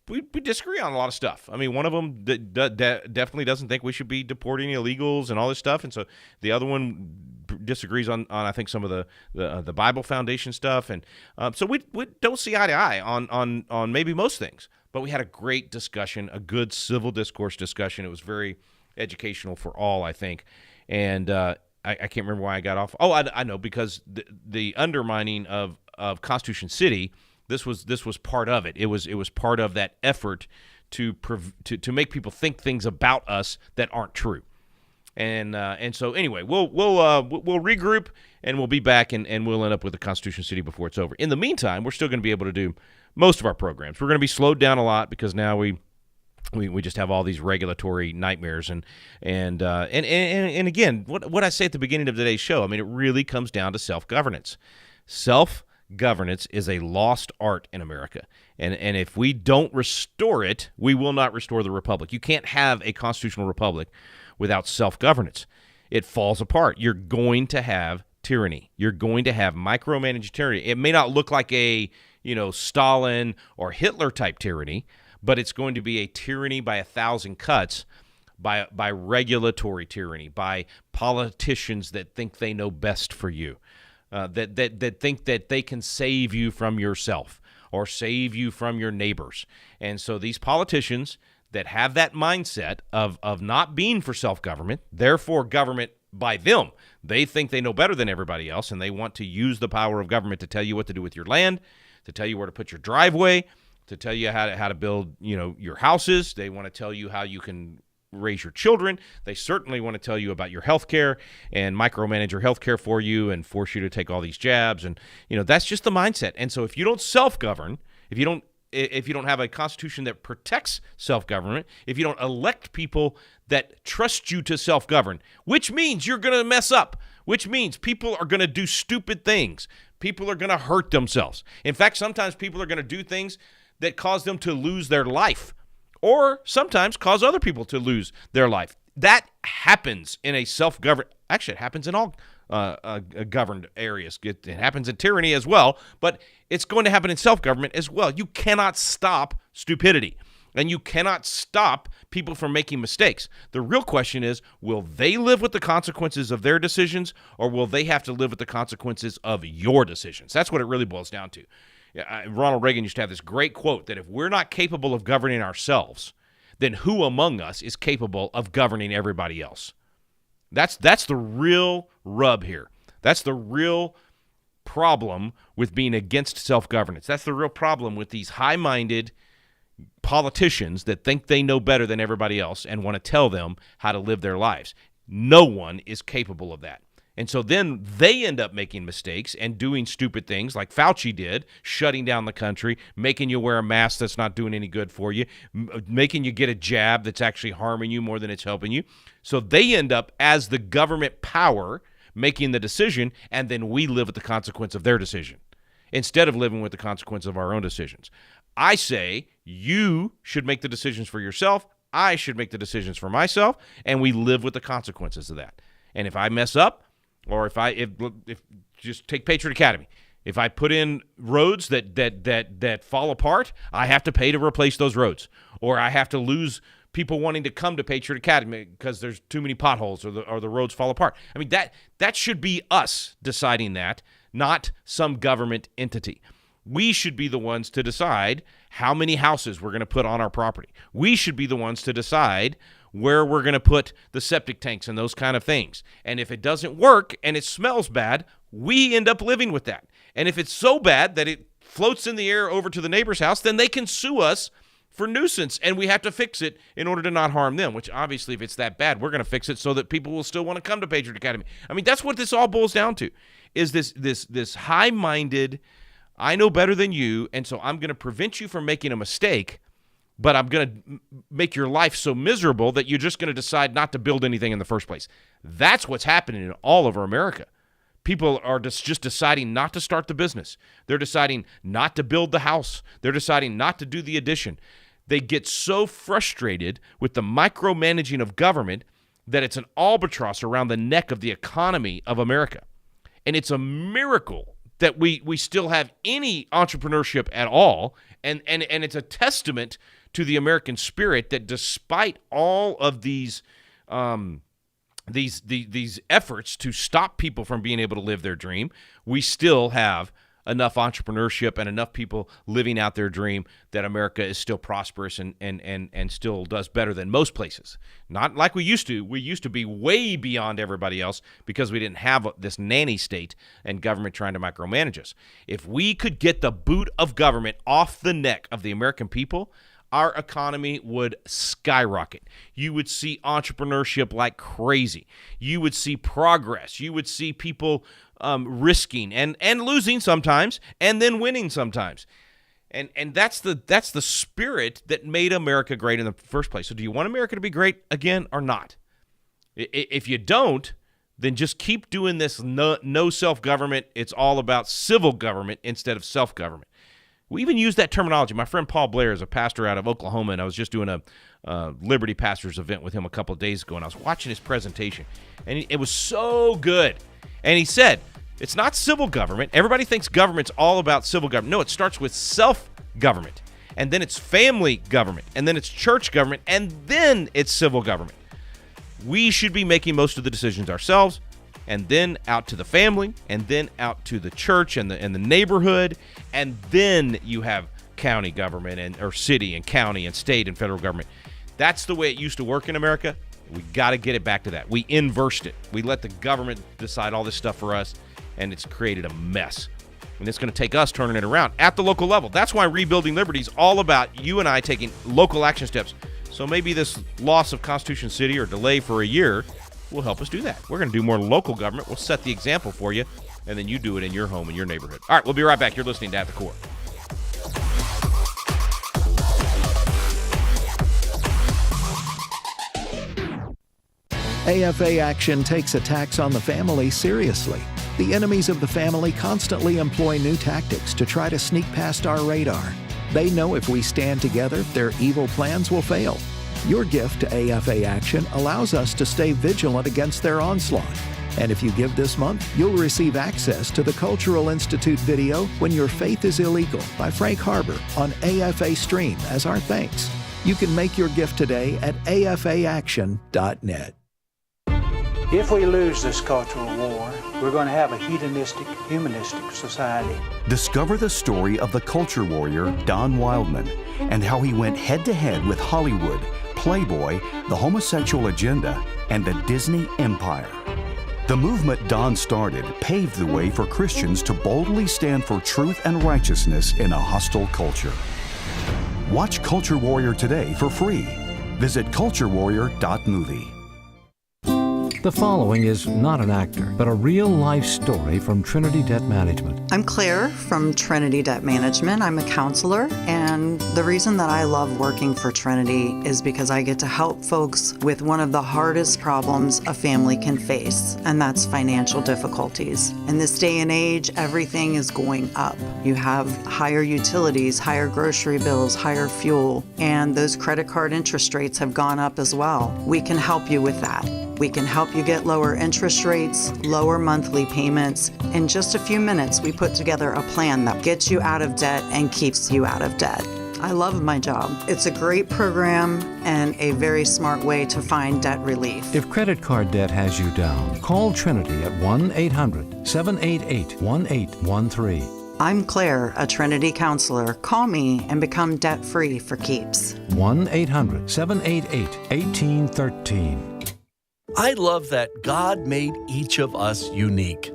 we disagree on a lot of stuff. I mean, one of them definitely doesn't think we should be deporting illegals and all this stuff. And so the other one disagrees on I think, some of the Bible Foundation stuff. And so we don't see eye to eye on maybe most things. But we had a great discussion, a good civil discourse discussion. It was very educational for all, I think. And I can't remember why I got off. Oh, I know, because the undermining of Constitution City, this was part of it. It was part of that effort to make people think things about us that aren't true. And so anyway, we'll regroup and we'll be back and we'll end up with the Constitution City before it's over. In the meantime, we're still going to be able to do most of our programs. We're going to be slowed down a lot because now we just have all these regulatory nightmares and again, what I say at the beginning of today's show, I mean, it really comes down to self-governance. Self-governance is a lost art in America, and if we don't restore it, we will not restore the republic. You can't have a constitutional republic without self-governance. It falls apart. You're going to have tyranny. You're going to have micromanaged tyranny. It may not look like a Stalin or Hitler type tyranny, but it's going to be a tyranny by 1,000 cuts, by regulatory tyranny, by politicians that think they know best for you, that think that they can save you from yourself or save you from your neighbors. And so these politicians that have that mindset of not being for self-government, therefore government by them, they think they know better than everybody else, and they want to use the power of government to tell you what to do with your land, to tell you where to put your driveway, to tell you how to build, your houses. They want to tell you how you can raise your children. They certainly want to tell you about your health care and micromanage your health care for you and force you to take all these jabs. And, that's just the mindset. And so if you don't self-govern, if you don't have a constitution that protects self-government, if you don't elect people that trust you to self-govern, which means you're going to mess up, which means people are going to do stupid things. People are going to hurt themselves. In fact, sometimes people are going to do things that cause them to lose their life, or sometimes cause other people to lose their life. That happens in a self-governed. Actually, it happens in all governed areas. It happens in tyranny as well, but it's going to happen in self-government as well. You cannot stop stupidity, and you cannot stop people from making mistakes. The real question is, will they live with the consequences of their decisions, or will they have to live with the consequences of your decisions? That's what it really boils down to. Ronald Reagan used to have this great quote that if we're not capable of governing ourselves, then who among us is capable of governing everybody else? That's the real rub here. That's the real problem with being against self-governance. That's the real problem with these high-minded, politicians that think they know better than everybody else and want to tell them how to live their lives. No one is capable of that. And so then they end up making mistakes and doing stupid things like Fauci did, shutting down the country, making you wear a mask that's not doing any good for you, making you get a jab that's actually harming you more than it's helping you. So they end up as the government power making the decision, and then we live with the consequence of their decision instead of living with the consequence of our own decisions. I say you should make the decisions for yourself. I should make the decisions for myself, and we live with the consequences of that. And if I mess up, or if just take Patriot Academy, if I put in roads that fall apart, I have to pay to replace those roads, or I have to lose people wanting to come to Patriot Academy because there's too many potholes or the roads fall apart. I mean, that should be us deciding that, not some government entity. We should be the ones to decide how many houses we're going to put on our property. We should be the ones to decide where we're going to put the septic tanks and those kind of things. And if it doesn't work and it smells bad, we end up living with that. And if it's so bad that it floats in the air over to the neighbor's house, then they can sue us for nuisance, and we have to fix it in order to not harm them, which obviously if it's that bad, we're going to fix it so that people will still want to come to Patriot Academy. I mean, that's what this all boils down to, is this high-minded, I know better than you, and so I'm going to prevent you from making a mistake, but I'm going to make your life so miserable that you're just going to decide not to build anything in the first place. That's what's happening in all over America. People are just deciding not to start the business. They're deciding not to build the house. They're deciding not to do the addition. They get so frustrated with the micromanaging of government that it's an albatross around the neck of the economy of America. And it's a miracle that we still have any entrepreneurship at all, and it's a testament to the American spirit that despite all of these efforts to stop people from being able to live their dream, we still have enough entrepreneurship and enough people living out their dream that America is still prosperous and still does better than most places. Not like we used to. We used to be way beyond everybody else because we didn't have this nanny state and government trying to micromanage us. If we could get the boot of government off the neck of the American people, our economy would skyrocket. You would see entrepreneurship like crazy. You would see progress. You would see people risking and losing sometimes, and then winning sometimes. And that's the spirit that made America great in the first place. So do you want America to be great again or not? If you don't, then just keep doing this no self-government. It's all about civil government instead of self-government. We even use that terminology. My friend Paul Blair is a pastor out of Oklahoma, and I was just doing a Liberty Pastors event with him a couple of days ago, and I was watching his presentation, and it was so good. And he said, it's not civil government. Everybody thinks government's all about civil government. No, it starts with self-government, and then it's family government, and then it's church government, and then it's civil government. We should be making most of the decisions ourselves, and then out to the family, and then out to the church and the neighborhood, and then you have county government or city and county and state and federal government. That's the way it used to work in America. We got to get it back to that. We inversed it. We let the government decide all this stuff for us, and it's created a mess. And it's going to take us turning it around at the local level. That's why Rebuilding Liberty is all about you and I taking local action steps. So maybe this loss of Constitution City or delay for a year will help us do that. We're going to do more local government. We'll set the example for you, and then you do it in your home and your neighborhood. All right, we'll be right back. You're listening to At the Core. AFA Action takes attacks on the family seriously. The enemies of the family constantly employ new tactics to try to sneak past our radar. They know if we stand together, their evil plans will fail. Your gift to AFA Action allows us to stay vigilant against their onslaught. And if you give this month, you'll receive access to the Cultural Institute video When Your Faith is Illegal by Frank Harbor on AFA Stream as our thanks. You can make your gift today at afaaction.net. If we lose this cultural war, we're going to have a hedonistic, humanistic society. Discover the story of the culture warrior Don Wildmon and how he went head-to-head with Hollywood, Playboy, the homosexual agenda, and the Disney empire. The movement Don started paved the way for Christians to boldly stand for truth and righteousness in a hostile culture. Watch Culture Warrior today for free. Visit culturewarrior.movie. The following is not an actor, but a real-life story from Trinity Debt Management. I'm Claire from Trinity Debt Management. I'm a counselor, and the reason that I love working for Trinity is because I get to help folks with one of the hardest problems a family can face, and that's financial difficulties. In this day and age, everything is going up. You have higher utilities, higher grocery bills, higher fuel, and those credit card interest rates have gone up as well. We can help you with that. We can help you get lower interest rates, lower monthly payments. In just a few minutes, we put together a plan that gets you out of debt and keeps you out of debt. I love my job. It's a great program and a very smart way to find debt relief. If credit card debt has you down, call Trinity at 1-800-788-1813. I'm Claire, a Trinity counselor. Call me and become debt-free for keeps. 1-800-788-1813. I love that God made each of us unique.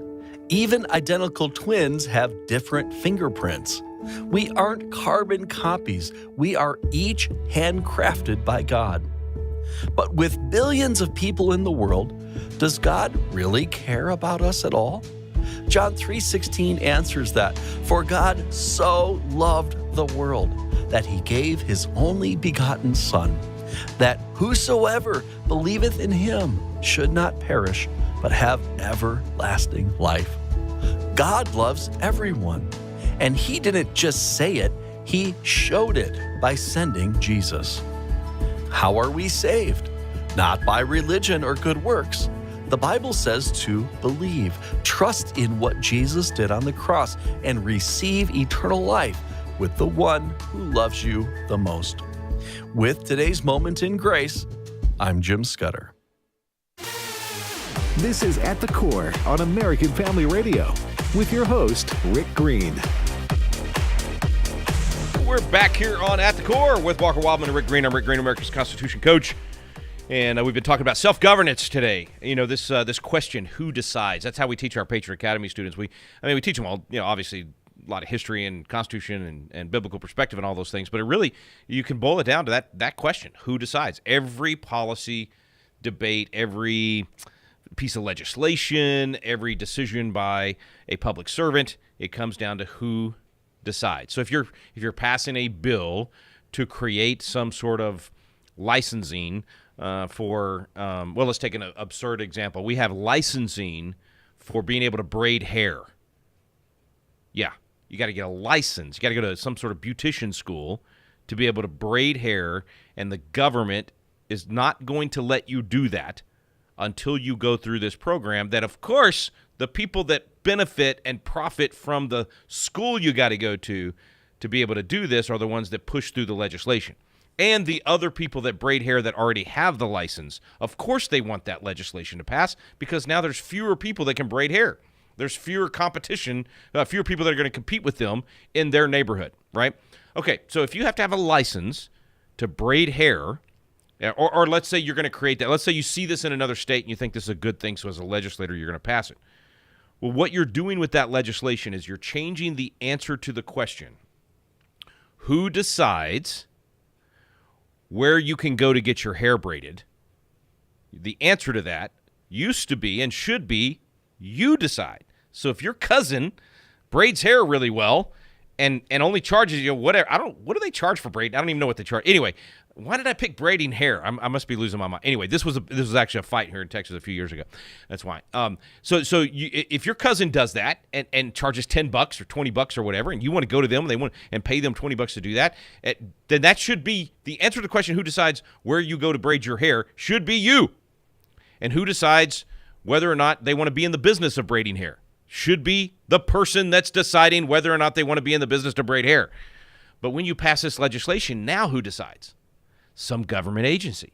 Even identical twins have different fingerprints. We aren't carbon copies. We are each handcrafted by God. But with billions of people in the world, does God really care about us at all? John 3:16 answers that. For God so loved the world that he gave his only begotten Son, that whosoever believeth in him should not perish, but have everlasting life. God loves everyone, and he didn't just say it, he showed it by sending Jesus. How are we saved? Not by religion or good works. The Bible says to believe, trust in what Jesus did on the cross, and receive eternal life with the one who loves you the most. With today's Moment in Grace, I'm Jim Scudder. This is At the Core on American Family Radio with your host, Rick Green. We're back here on At the Core with Walker Wildmon and Rick Green. I'm Rick Green, America's Constitution coach. And we've been talking about self-governance today. You know, this question, who decides? That's how we teach our Patriot Academy students. We teach them all, obviously a lot of history and Constitution and biblical perspective and all those things. But it really, you can boil it down to that question, who decides? Every policy debate, every piece of legislation, every decision by a public servant, it comes down to who decides. So if you're passing a bill to create some sort of licensing for, let's take an absurd example. We have licensing for being able to braid hair. Yeah, you got to get a license. You got to go to some sort of beautician school to be able to braid hair, and the government is not going to let you do that until you go through this program that, of course, the people that benefit and profit from the school you got to go to be able to do this are the ones that push through the legislation. And the other people that braid hair that already have the license, of course they want that legislation to pass because now there's fewer people that can braid hair. There's fewer competition, fewer people that are going to compete with them in their neighborhood, right? Okay, so if you have to have a license to braid hair, or let's say you're going to create that. Let's say you see this in another state and you think this is a good thing, so as a legislator you're going to pass it. Well, what you're doing with that legislation is you're changing the answer to the question, who decides where you can go to get your hair braided? The answer to that used to be and should be, you decide. So if your cousin braids hair really well and only charges you whatever, what do they charge for braiding? I don't even know what they charge. Anyway, why did I pick braiding hair? I must be losing my mind. Anyway, this was actually a fight here in Texas a few years ago. That's why. If your cousin does that and charges $10 or $20 or whatever, and you want to go to them and pay them $20 to do that, then that should be the answer to the question, who decides where you go to braid your hair, should be you. And who decides whether or not they want to be in the business of braiding hair should be the person that's deciding whether or not they want to be in the business to braid hair. But when you pass this legislation, now who decides? Some government agency.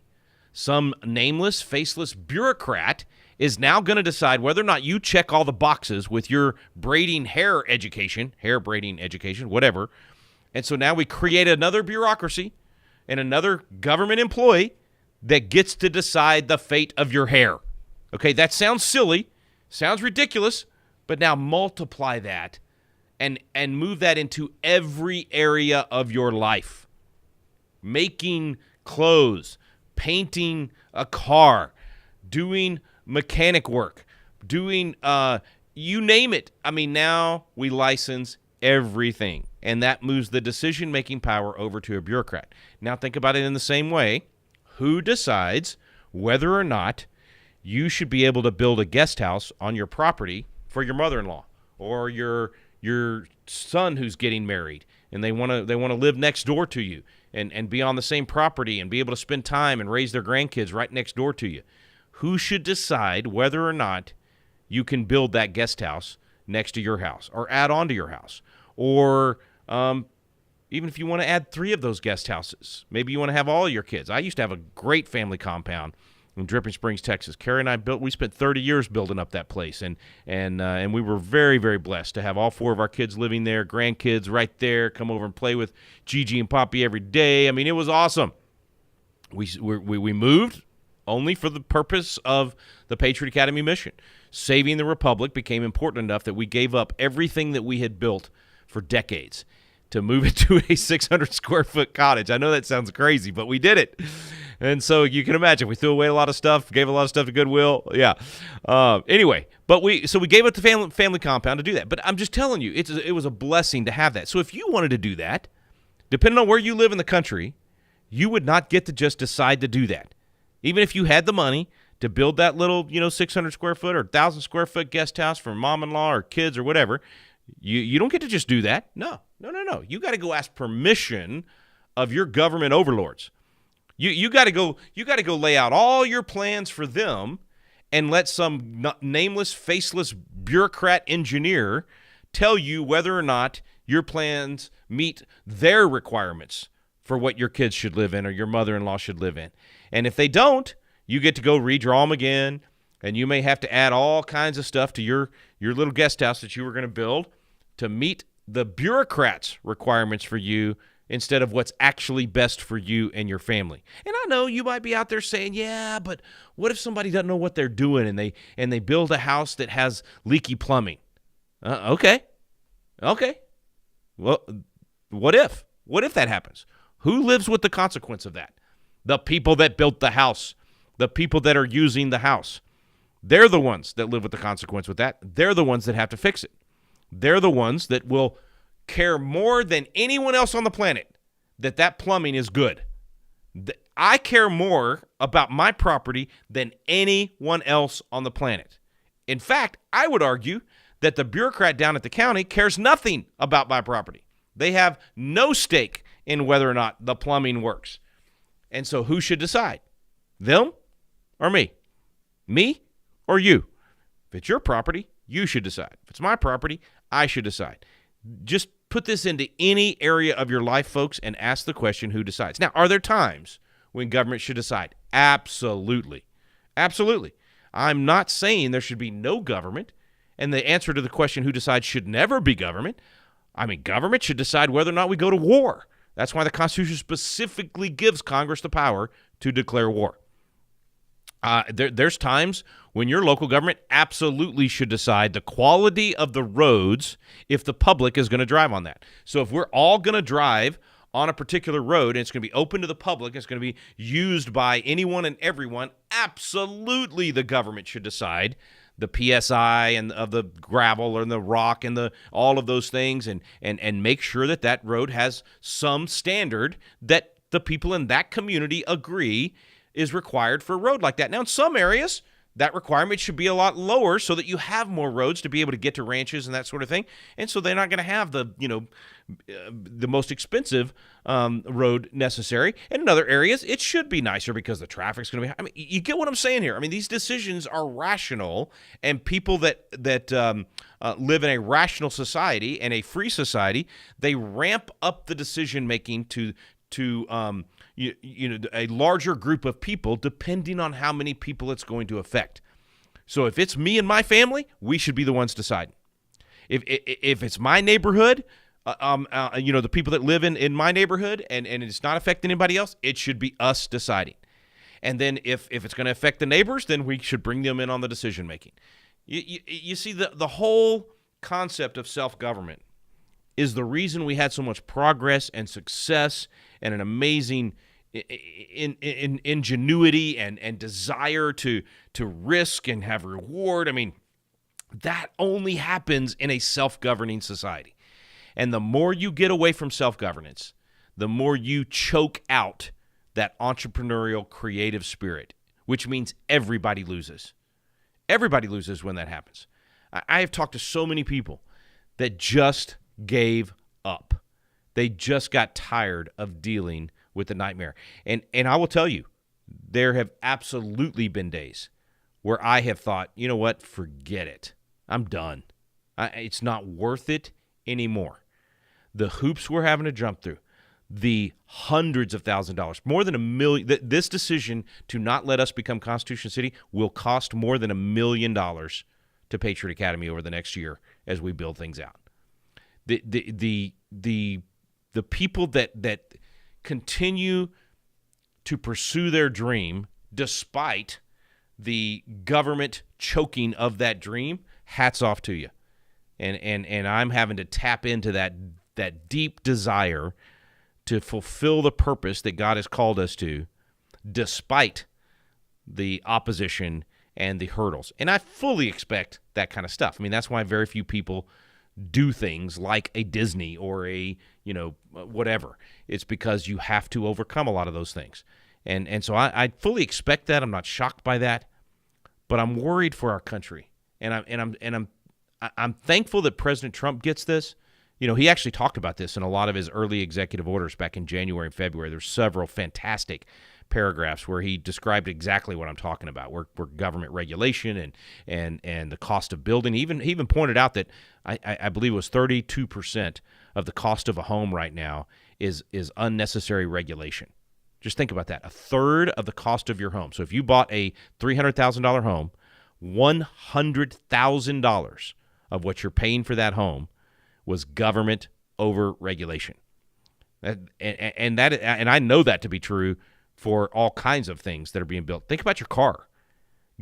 Some nameless, faceless bureaucrat is now going to decide whether or not you check all the boxes with your braiding hair braiding education, whatever. And so now we create another bureaucracy and another government employee that gets to decide the fate of your hair. Okay, that sounds silly, sounds ridiculous, but now multiply that and move that into every area of your life. making clothes, painting a car, doing mechanic work, doing you name it. I mean, now we license everything, and that moves the decision-making power over to a bureaucrat. Now think about it in the same way. Who decides whether or not you should be able to build a guest house on your property for your mother-in-law or your son who's getting married and they want to live next door to you and be on the same property and be able to spend time and raise their grandkids right next door to you? Who should decide whether or not you can build that guest house next to your house or add on to your house? Or even if you want to add 3 of those guest houses, maybe you want to have all your kids. I used to have a great family compound in Dripping Springs, Texas. Carrie and I we spent 30 years building up that place, and we were very, very blessed to have all 4 of our kids living there, grandkids right there, come over and play with Gigi and Poppy every day. I mean, it was awesome. We moved only for the purpose of the Patriot Academy mission. Saving the Republic became important enough that we gave up everything that we had built for decades to move it to a 600-square-foot cottage. I know that sounds crazy, but we did it. And so you can imagine, we threw away a lot of stuff, gave a lot of stuff to Goodwill. Yeah. Anyway, but we gave up the family compound to do that. But I'm just telling you, it was a blessing to have that. So if you wanted to do that, depending on where you live in the country, you would not get to just decide to do that. Even if you had the money to build that little, 600 square foot or 1,000 square foot guest house for mom-in-law or kids or whatever, you don't get to just do that. No. You got to go ask permission of your government overlords. You got to go lay out all your plans for them and let some nameless, faceless bureaucrat engineer tell you whether or not your plans meet their requirements for what your kids should live in or your mother-in-law should live in. And if they don't, you get to go redraw them again, and you may have to add all kinds of stuff to your little guest house that you were going to build to meet the bureaucrats' requirements for you instead of what's actually best for you and your family. And I know you might be out there saying, yeah, but what if somebody doesn't know what they're doing and they build a house that has leaky plumbing? Okay. Well, what if? What if that happens? Who lives with the consequence of that? The people that built the house, the people that are using the house. They're the ones that live with the consequence with that. They're the ones that have to fix it. They're the ones that will care more than anyone else on the planet that plumbing is good. I care more about my property than anyone else on the planet. In fact, I would argue that the bureaucrat down at the county cares nothing about my property. They have no stake in whether or not the plumbing works. And so who should decide? Them or me? Me or you? If it's your property, you should decide. If it's my property, I should decide. Just put this into any area of your life, folks, and ask the question, who decides? Now, are there times when government should decide? Absolutely. Absolutely. I'm not saying there should be no government, and the answer to the question, who decides, should never be government. I mean, government should decide whether or not we go to war. That's why the Constitution specifically gives Congress the power to declare war. There's times when your local government absolutely should decide the quality of the roads if the public is going to drive on that. So if we're all going to drive on a particular road and it's going to be open to the public, it's going to be used by anyone and everyone, absolutely the government should decide the PSI and of the gravel and the rock and all of those things and make sure that road has some standard that the people in that community agree is required for a road like that. Now, in some areas, that requirement should be a lot lower so that you have more roads to be able to get to ranches and that sort of thing. And so they're not going to have the most expensive road necessary. And in other areas, it should be nicer because the traffic's going to be. I mean, you get what I'm saying here. I mean, these decisions are rational, and people that live in a rational society and a free society, they ramp up the decision making to a larger group of people, depending on how many people it's going to affect. So if it's me and my family, we should be the ones deciding. If it's my neighborhood, the people that live in my neighborhood and it's not affecting anybody else, it should be us deciding. And then if it's going to affect the neighbors, then we should bring them in on the decision making. You see, the whole concept of self-government is the reason we had so much progress and success and an amazing ingenuity and desire to risk and have reward. I mean, that only happens in a self-governing society. And the more you get away from self-governance, the more you choke out that entrepreneurial creative spirit, which means everybody loses. Everybody loses when that happens. I have talked to so many people that just gave up. They just got tired of dealing with the nightmare. And I will tell you, there have absolutely been days where I have thought, you know what, forget it. I'm done. It's not worth it anymore. The hoops we're having to jump through, the hundreds of thousands of dollars, more than $1 million. This decision to not let us become Constitution City will cost more than $1 million to Patriot Academy over the next year as we build things out. The people that continue to pursue their dream despite the government choking of that dream, hats off to you. And I'm having to tap into that deep desire to fulfill the purpose that God has called us to, despite the opposition and the hurdles. And I fully expect that kind of stuff. I mean, that's why very few people do things like a Disney or a, whatever. It's because you have to overcome a lot of those things. And so I fully expect that. I'm not shocked by that, but I'm worried for our country. And I'm thankful that President Trump gets this. He actually talked about this in a lot of his early executive orders back in January and February. There's several fantastic paragraphs where he described exactly what I'm talking about, where government regulation and the cost of building. He even pointed out that I believe it was 32% of the cost of a home right now is unnecessary regulation. Just think about that. A third of the cost of your home. So if you bought a $300,000 home, $100,000 of what you're paying for that home was government over regulation. And I know that to be true for all kinds of things that are being built. Think about your car.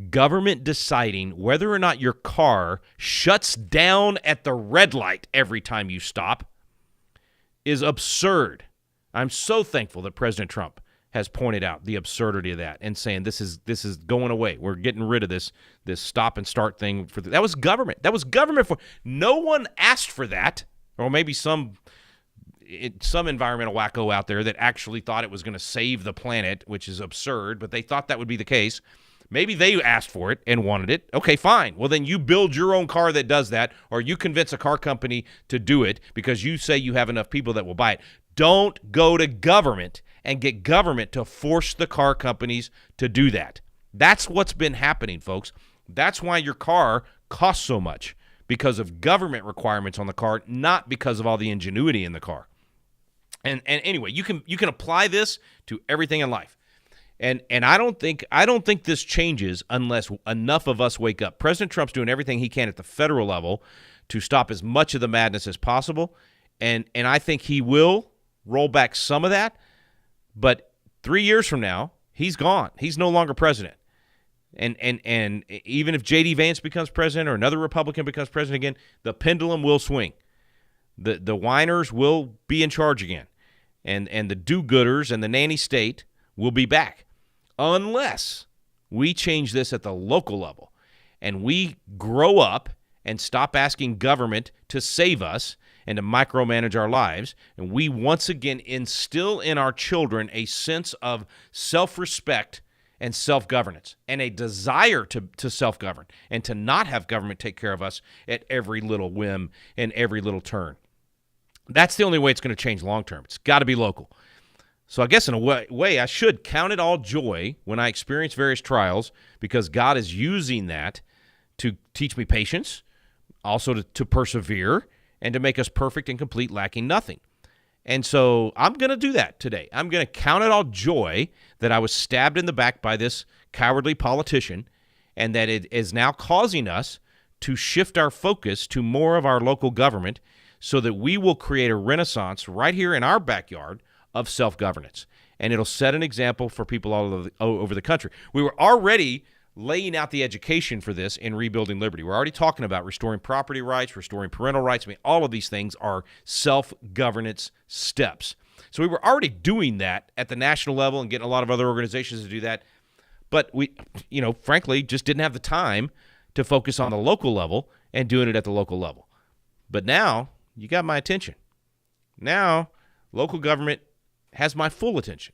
Government deciding whether or not your car shuts down at the red light every time you stop is absurd. I'm so thankful that President Trump has pointed out the absurdity of that and saying this is going away. We're getting rid of this stop and start thing. That was government. That was government. No one asked for that, or maybe some environmental wacko out there that actually thought it was going to save the planet, which is absurd, but they thought that would be the case. Maybe they asked for it and wanted it. Okay, fine. Well, then you build your own car that does that, or you convince a car company to do it because you say you have enough people that will buy it. Don't go to government and get government to force the car companies to do that. That's what's been happening, folks. That's why your car costs so much, because of government requirements on the car, not because of all the ingenuity in the car. And anyway, you can apply this to everything in life. And I don't think this changes unless enough of us wake up. President Trump's doing everything he can at the federal level to stop as much of the madness as possible. And I think he will roll back some of that. But 3 years from now, he's gone. He's no longer president. And even if J.D. Vance becomes president or another Republican becomes president again, the pendulum will swing. The whiners will be in charge again. And the do-gooders and the nanny state will be back. Unless we change this at the local level and we grow up and stop asking government to save us and to micromanage our lives, and we once again instill in our children a sense of self-respect and self-governance and a desire to self-govern and to not have government take care of us at every little whim and every little turn. That's the only way it's going to change long-term. It's got to be local. So I guess in a way, I should count it all joy when I experience various trials, because God is using that to teach me patience, also to persevere, and to make us perfect and complete, lacking nothing. And so I'm going to do that today. I'm going to count it all joy that I was stabbed in the back by this cowardly politician, and that it is now causing us to shift our focus to more of our local government so that we will create a renaissance right here in our backyard of self-governance. And it'll set an example for people all over the country. We were already laying out the education for this in Rebuilding Liberty. We're already talking about restoring property rights, restoring parental rights. I mean, all of these things are self-governance steps. So we were already doing that at the national level and getting a lot of other organizations to do that. But we, frankly, just didn't have the time to focus on the local level and doing it at the local level. But now you got my attention. Now local government has my full attention.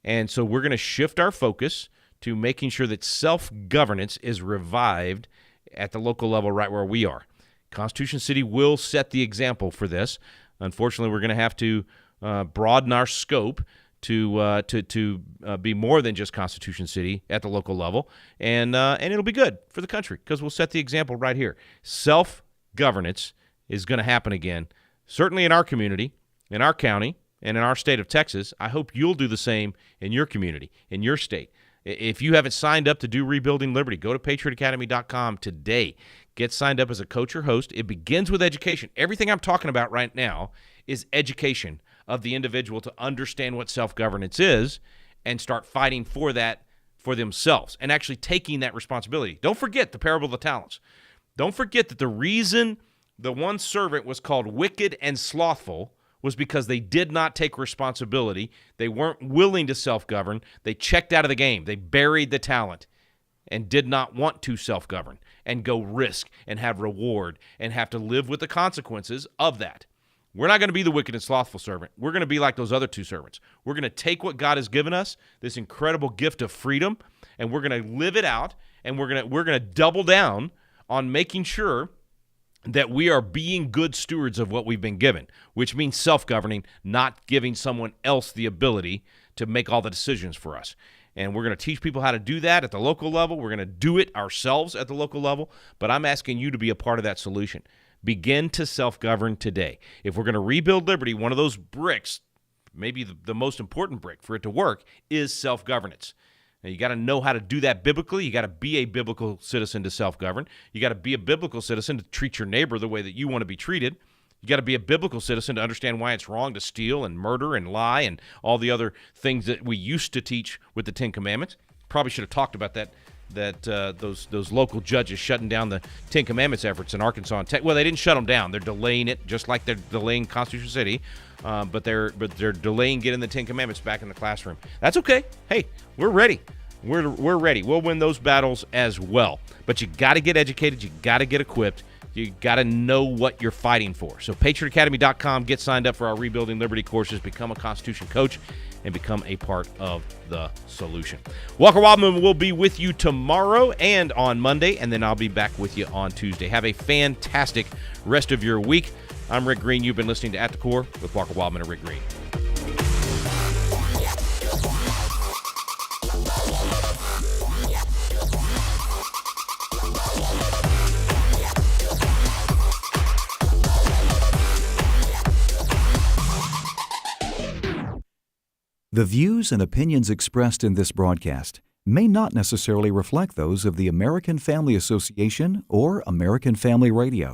And so we're going to shift our focus to making sure that self-governance is revived at the local level right where we are. Constitution City will set the example for this. Unfortunately, we're going to have to broaden our scope to be more than just Constitution City at the local level, and it'll be good for the country because we'll set the example right here. Self-governance is going to happen again, certainly in our community, in our county, and in our state of Texas. I hope you'll do the same in your community, in your state. If you haven't signed up to do Rebuilding Liberty, go to patriotacademy.com today. Get signed up as a coach or host. It begins with education. Everything I'm talking about right now is education of the individual to understand what self-governance is and start fighting for that for themselves and actually taking that responsibility. Don't forget the parable of the talents. Don't forget that the reason the one servant was called wicked and slothful was because they did not take responsibility. They weren't willing to self-govern. They checked out of the game. They buried the talent and did not want to self-govern and go risk and have reward and have to live with the consequences of that. We're not going to be the wicked and slothful servant. We're going to be like those other two servants. We're going to take what God has given us, this incredible gift of freedom, and we're going to live it out, and we're going to double down on making sure that we are being good stewards of what we've been given, which means self-governing, not giving someone else the ability to make all the decisions for us. And we're going to teach people how to do that at the local level. We're going to do it ourselves at the local level, but I'm asking you to be a part of that solution. Begin to self-govern today. If we're going to rebuild liberty, one of those bricks, maybe the most important brick for it to work, is self-governance. Now, you got to know how to do that biblically. You got to be a biblical citizen to self-govern. You got to be a biblical citizen to treat your neighbor the way that you want to be treated. You got to be a biblical citizen to understand why it's wrong to steal and murder and lie and all the other things that we used to teach with the Ten Commandments. Probably should have talked about that those local judges shutting down the Ten Commandments efforts in Arkansas and Texas. Well, they didn't shut them down. They're delaying it, just like they're delaying Constitution City. But they're delaying getting the Ten Commandments back in the classroom. That's okay. Hey, we're ready. We're ready. We'll win those battles as well. But you got to get educated. You got to get equipped. You got to know what you're fighting for. So patriotacademy.com, get signed up for our Rebuilding Liberty courses, become a Constitution coach, and become a part of the solution. Walker Wildmon will be with you tomorrow and on Monday, and then I'll be back with you on Tuesday. Have a fantastic rest of your week. I'm Rick Green. You've been listening to At the Core with Walker Wildmon and Rick Green. The views and opinions expressed in this broadcast may not necessarily reflect those of the American Family Association or American Family Radio.